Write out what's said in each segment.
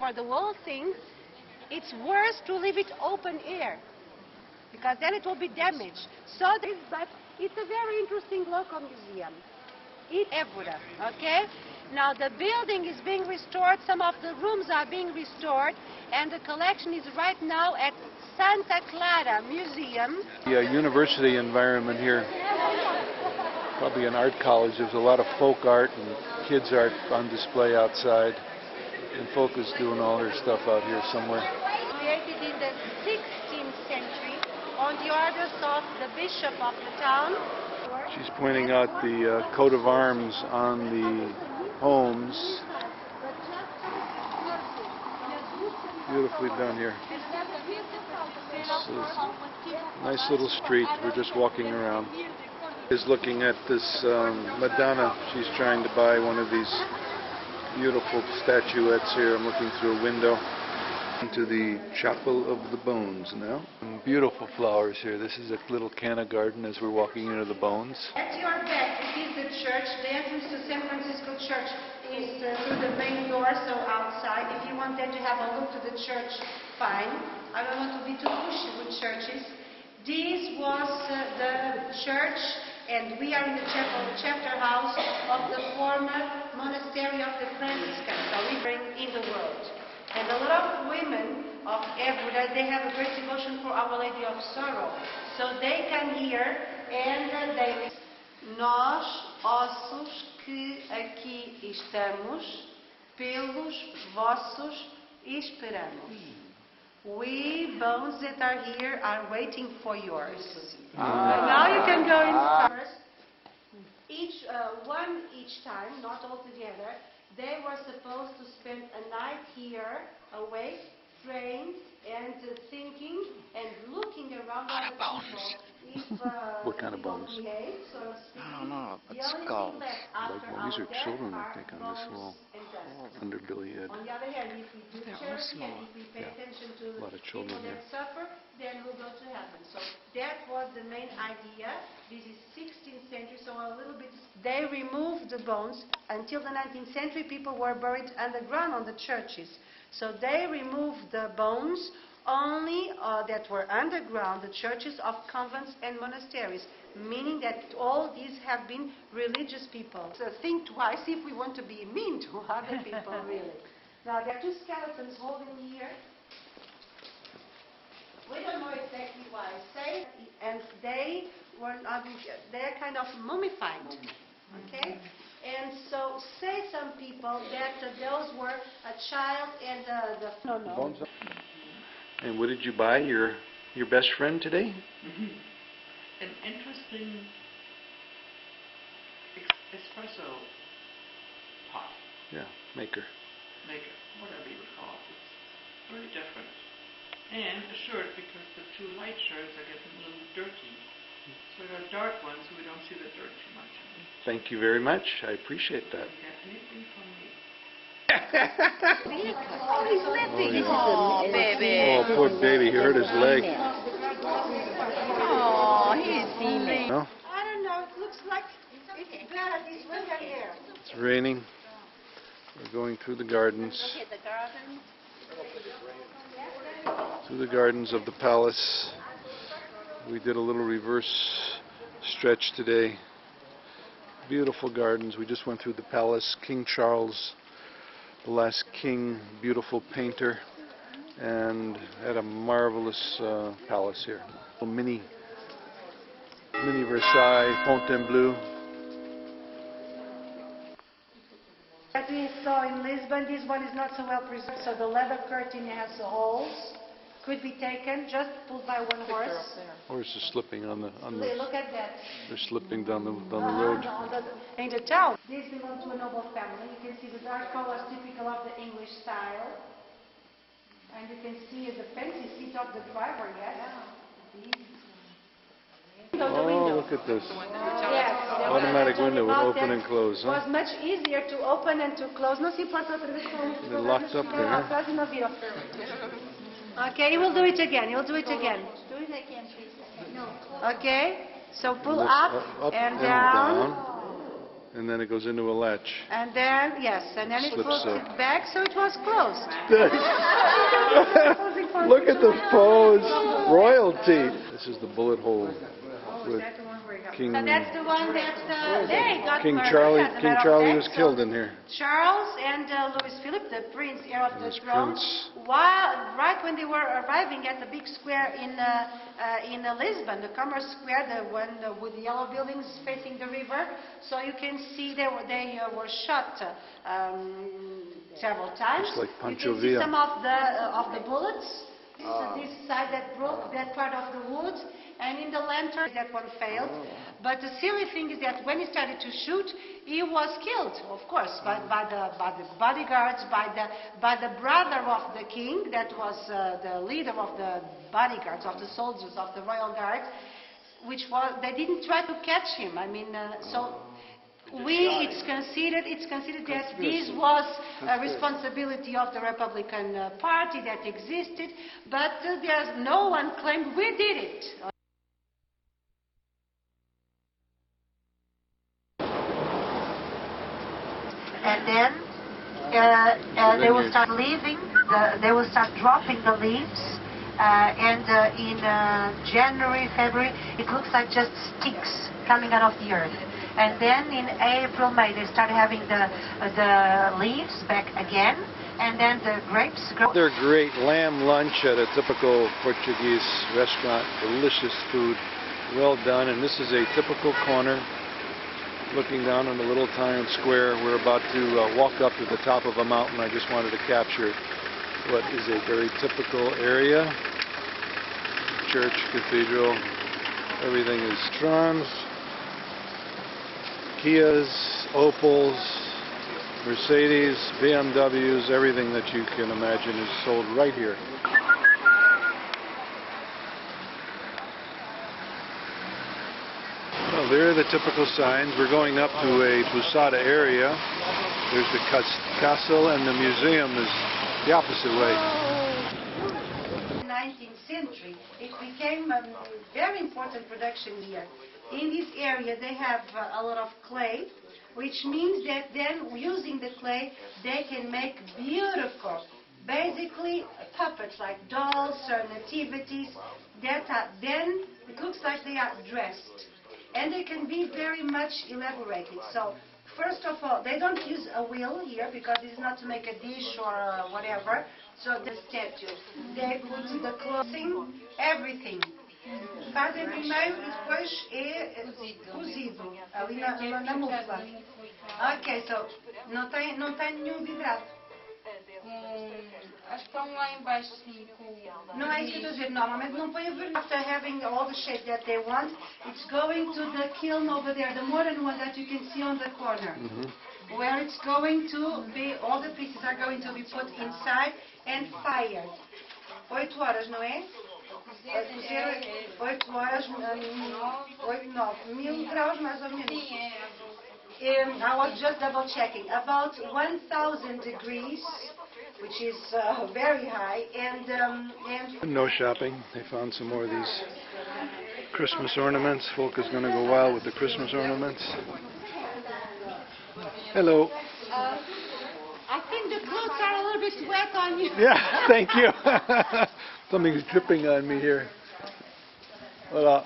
for the whole thing, it's worse to leave it open air, because then it will be damaged. But it's a very interesting local museum. It's Évora, okay? Now the building is being restored, some of the rooms are being restored, and the collection is right now at Santa Clara Museum. The university environment here, probably an art college. There's a lot of folk art and kids art on display outside. And Fulke is doing all her stuff out here somewhere. Created in the 16th century on the orders of the bishop of the town. She's pointing out the coat of arms on the homes. Beautifully done here. This is a nice little street. We're just walking around. Is looking at this Madonna. She's trying to buy one of these beautiful statuettes here. I'm looking through a window into the Chapel of the Bones now. And beautiful flowers here. This is a little canna garden as we're walking into the bones. At your back, it is the church. The entrance to San Francisco Church is through the main door, so outside. If you want then to have a look to the church, fine. I don't want to be too pushy with churches. This was the church, and we are in the chapter house of the former monastery of the Franciscans, so we bring in the world. And a lot of women of Évora, they have a great devotion for Our Lady of Sorrow. So they come here and they... Nós, ossos que aqui estamos, pelos vossos esperamos. We bones that are here are waiting for yours. Now you can go inside. One each time, not all together. They were supposed to spend a night here, awake, praying, and thinking, and looking around other people. What kind of bones? Behave, so to speak. I don't know, but skulls. These are children, I think, on this wall. Underbelly head. On the other hand, if we do charity and if we pay attention to a lot of children people that suffer, then we'll go to heaven. So that was the main idea. This is 16th century, so a little bit... They removed the bones. Until the 19th century, people were buried underground on the churches. So they removed the bones only that were underground, the churches of convents and monasteries, meaning that all these have been religious people. So think twice if we want to be mean to other people, really. Now, there are two skeletons holding here. We don't know exactly why I say, and they were not, they're kind of mummified, okay? And so say some people that those were a child and no. And what did you buy your best friend today? An interesting espresso pot. Yeah, maker, whatever you would call it. It's very different. And a shirt, because the two light shirts are getting a little dirty. So there are dark ones, so we don't see the dirt too much. Thank you very much. I appreciate that. You get anything from me. Oh, he's limping. Oh, baby. Oh, poor baby. He hurt his leg. Oh, he's healing. No? I don't know. It looks like it's bad. It's winter here. It's raining. We're going through the gardens. Through the gardens of the palace. We did a little reverse stretch today. Beautiful gardens. We just went through the palace. King Charles, the last king, beautiful painter, and had a marvelous palace here. A mini Versailles, Fontainebleau. That we saw in Lisbon, this one is not so well preserved, so the leather curtain has holes. Could be taken, just pulled by one horse. Horse is slipping on the. Look at that. They're slipping down the road. In the town. This belongs to a noble family. You can see the dark colors typical of the English style. And you can see the fancy seat of the driver, yes? Oh, look at this. Yes. Automatic window will open and close. It was much easier to open and to close. Não se importa outra vez com They're locked up there. Huh? Okay, we'll do it again. You'll do it again. Do it again, please. No. Okay? So pull Lift up up and down. and then it goes into a latch. And then, yes, and then it Slips puts up. it back, so it was closed. Look at the pose. Royalty. This is the bullet hole with King, So that's the one that they got King murdered, Charlie. as a King matter of Charlie fact. was So killed in here. Charles and Louis Philip, the prince, heir of the Yes, throne, prince. right when they were arriving at the big square in Lisbon, the Commerce Square, the one with the yellow buildings facing the river. So you can see they were shot several times. Just like You Pancho can see Villa. some of the bullets. This side that broke that part of the wood, and in the lantern that one failed. But the silly thing is that when he started to shoot, he was killed, of course, by the bodyguards, by the brother of the king, that was the leader of the bodyguards, of the soldiers of the royal guard, which was they didn't try to catch him. I mean, it's considered that this was a responsibility of the Republican Party that existed, but there's no one claimed we did it. And then they will start leaving. They will start dropping the leaves. And in January, February, it looks like just sticks coming out of the earth. And then in April, May, they start having the leaves back again, and then the grapes grow. They're great lamb lunch at a typical Portuguese restaurant. Delicious food, well done. And this is a typical corner, looking down on a little town square. We're about to walk up to the top of a mountain. I just wanted to capture what is a very typical area. Church, cathedral, everything is trams. Kias, Opals, Mercedes, BMWs, everything that you can imagine is sold right here. Well, there are the typical signs. We're going up to a Pousada area. There's the castle, and the museum is the opposite way. 19th century, it became a very important production here. In this area they have a lot of clay, which means that then using the clay they can make beautiful, basically puppets like dolls or nativities that are then, it looks like they are dressed. And they can be very much elaborated. So first of all, they don't use a wheel here because it's not to make a dish or whatever. So the statue, they put the clothing, everything. Fazem primeiro e depois é cozido ali na mufla. Ok, so não tem nenhum vidrado. Acho que estão lá embaixo, sim. Não é isso que eu estou a dizer. Normalmente não põe a verniz. After having all the shape that they want, it's going to the kiln over there, the modern one that you can see on the corner. Where it's going to be, all the pieces are going to be put inside and fired. 8 horas, não é? Vai cozer 8 horas, 8, 9, 1000 graus mais ou menos. I was just double checking. About 1000 degrees, which is very high, and No shopping. They found some more of these Christmas ornaments. Fulke is going to go wild with the Christmas ornaments. Hello. I think the clothes are a little bit wet on you. Yeah, thank you. Something's dripping on me here. Voila.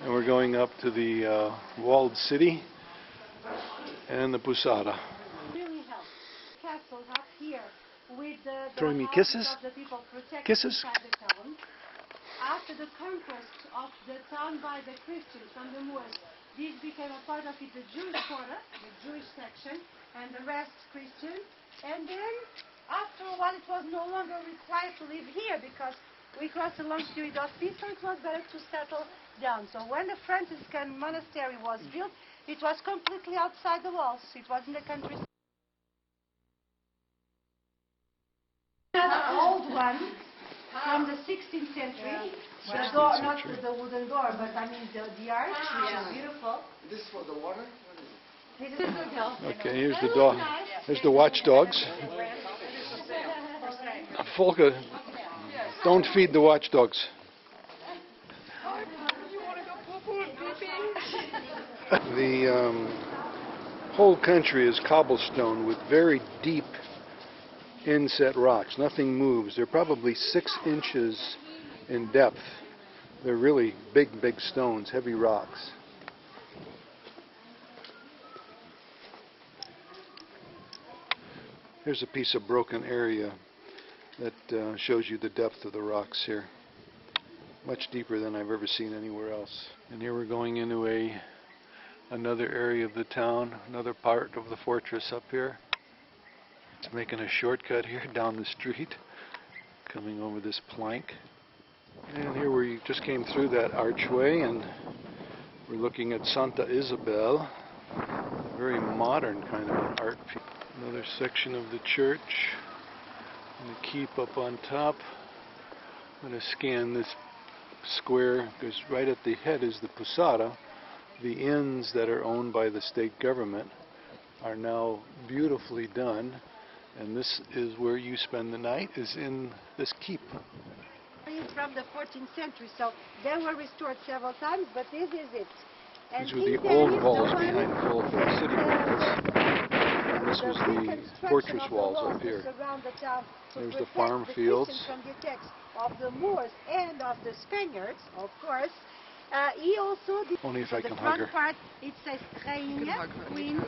And we're going up to the walled city and the Pousada. Really helps. Castles up here with the Throwing me houses kisses? of the people protected Kisses? inside the town. After the conquest of the town by the Christians from the Moat, this became a part of it, the Jewish quarter, the Jewish section, and the rest Christian. And then, after a while, it was no longer required to live here because we crossed a long period of peace, so it was better to settle down. So when the Franciscan monastery was built, it was completely outside the walls. It was in the countryside. Another old one from the 16th century. The door, not the wooden door, but I mean the arch, which is beautiful. This is for the water? This is the door. Okay, here's the dog. Here's the watchdogs. Fulke, don't feed the watchdogs. You want to go poo-poo and pee-pee? The whole country is cobblestone with very deep inset rocks. Nothing moves. They're probably 6 inches in depth. They're really big stones, heavy rocks. Here's a piece of broken area that shows you the depth of the rocks here. Much deeper than I've ever seen anywhere else. And here we're going into another area of the town, another part of the fortress up here. It's making a shortcut here down the street, coming over this plank. And here we just came through that archway and we're looking at Santa Isabel, a very modern kind of an art piece. Another section of the church, and the keep up on top. I'm going to scan this square because right at the head is the Pousada. The inns that are owned by the state government are now beautifully done, and this is where you spend the night, is in this keep. From the 14th century, so they were restored several times, but this is it. And these were the old walls behind Fulke, the city walls. And this was the fortress walls up here. There's the farm fields. From the attacks of the Moors and of the Spaniards, of course. He also did. Only if I can the hug front her. part, it says Rainha, Queen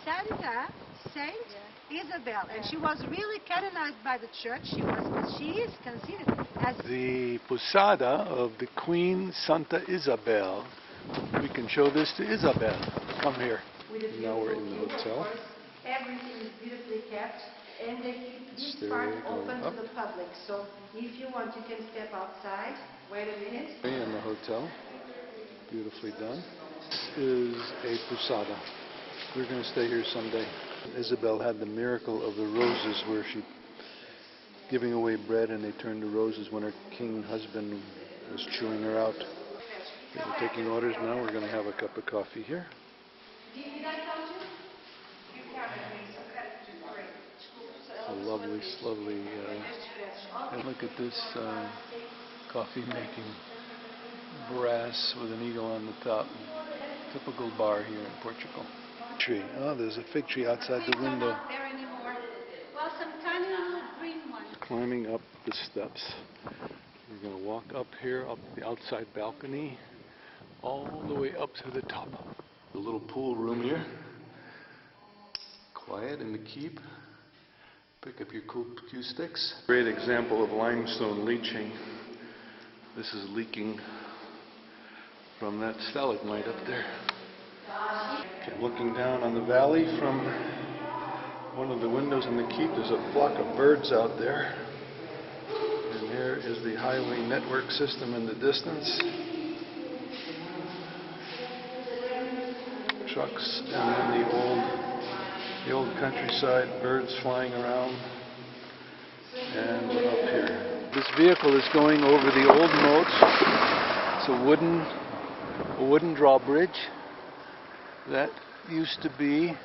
Santa Saint Isabel, and she was really canonized by the church. She is considered as the Pousada of the Queen Santa Isabel. We can show this to Isabel. Come here. Now we're in the hotel. Everything is beautifully kept, and they keep this part open to the public. So if you want, you can step outside. Wait a minute. In the hotel, beautifully done. This is a Pousada. We're going to stay here someday. Isabel had the miracle of the roses, where she giving away bread and they turned to roses when her king husband was chewing her out. We're taking orders now. We're going to have a cup of coffee here. A lovely, and look at this coffee making brass with an eagle on the top. Typical bar here in Portugal. Tree. Oh, there's a fig tree outside the window. Well, some tiny little green ones. Climbing up the steps. We're going to walk up here, up the outside balcony, all the way up to the top. The little pool room here. Quiet in the keep. Pick up your cool acoustics. Great example of limestone leaching. This is leaking from that stalagmite up there. Okay, looking down on the valley from one of the windows in the keep, there's a flock of birds out there. And there is the highway network system in the distance. Trucks, and then the old countryside, birds flying around. And we're up here. This vehicle is going over the old moat. It's a wooden drawbridge that used to be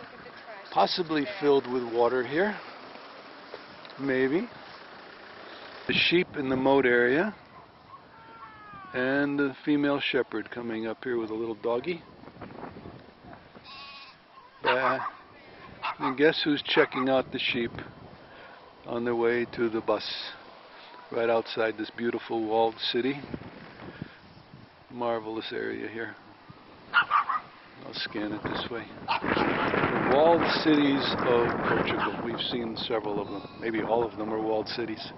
possibly filled with water here. Maybe. The sheep in the moat area. And the female shepherd coming up here with a little doggy. And guess who's checking out the sheep on their way to the bus right outside this beautiful walled city. Marvelous area here. I'll scan it this way. The walled cities of Portugal. We've seen several of them. Maybe all of them are walled cities.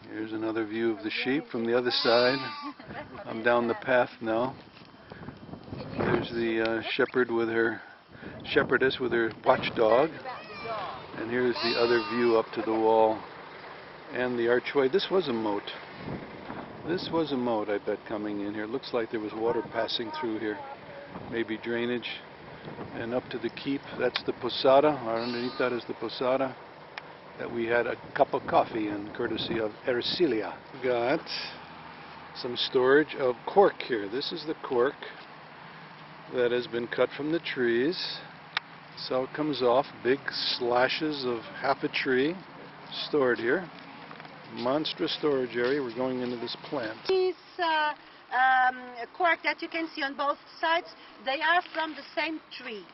Here's another view of the sheep from the other side. I'm down the path now. There's the shepherdess with her watchdog. And here's the other view up to the wall and the archway. This was a moat. This was a moat, I bet, coming in here. It looks like there was water passing through here. Maybe drainage. And up to the keep, that's the Pousada. Underneath that is the Pousada that we had a cup of coffee in, courtesy of Ercilia. Got some storage of cork here. This is the cork that has been cut from the trees. So it comes off, big slashes of half a tree stored here. Monstrous storage area. We're going into this plant. This cork that you can see on both sides, they are from the same tree.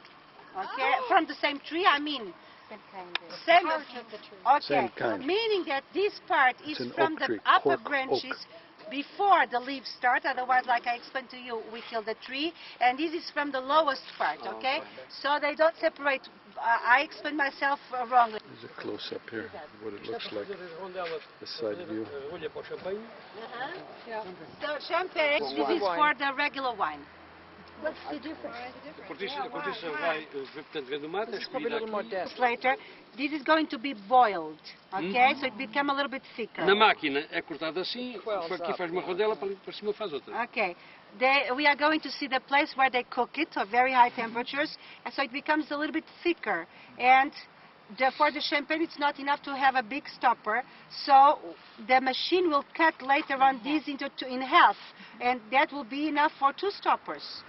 Okay, from the same tree, I mean. Same kind of. Same Part of the tree. Okay, Same kind. meaning that this part is It's an from oak the tree, upper cork branches oak. before the leaves start, otherwise, like I explained to you, we kill the tree, and this is from the lowest part, okay? So they don't separate. I explained myself wrongly. There's a close-up here, what it looks like, the side view. So champagne, this is for the regular wine. What's the difference? Later, this is going to be boiled, okay? So it become a little bit thicker. Na máquina é cortado assim, aqui faz uma rodela, para cima faz outra. Okay. We are going to see the place where they cook it at very high temperatures, and so it becomes a little bit thicker. And for the champagne, it's not enough to have a big stopper, so the machine will cut later on this in half, and that will be enough for 2 stoppers.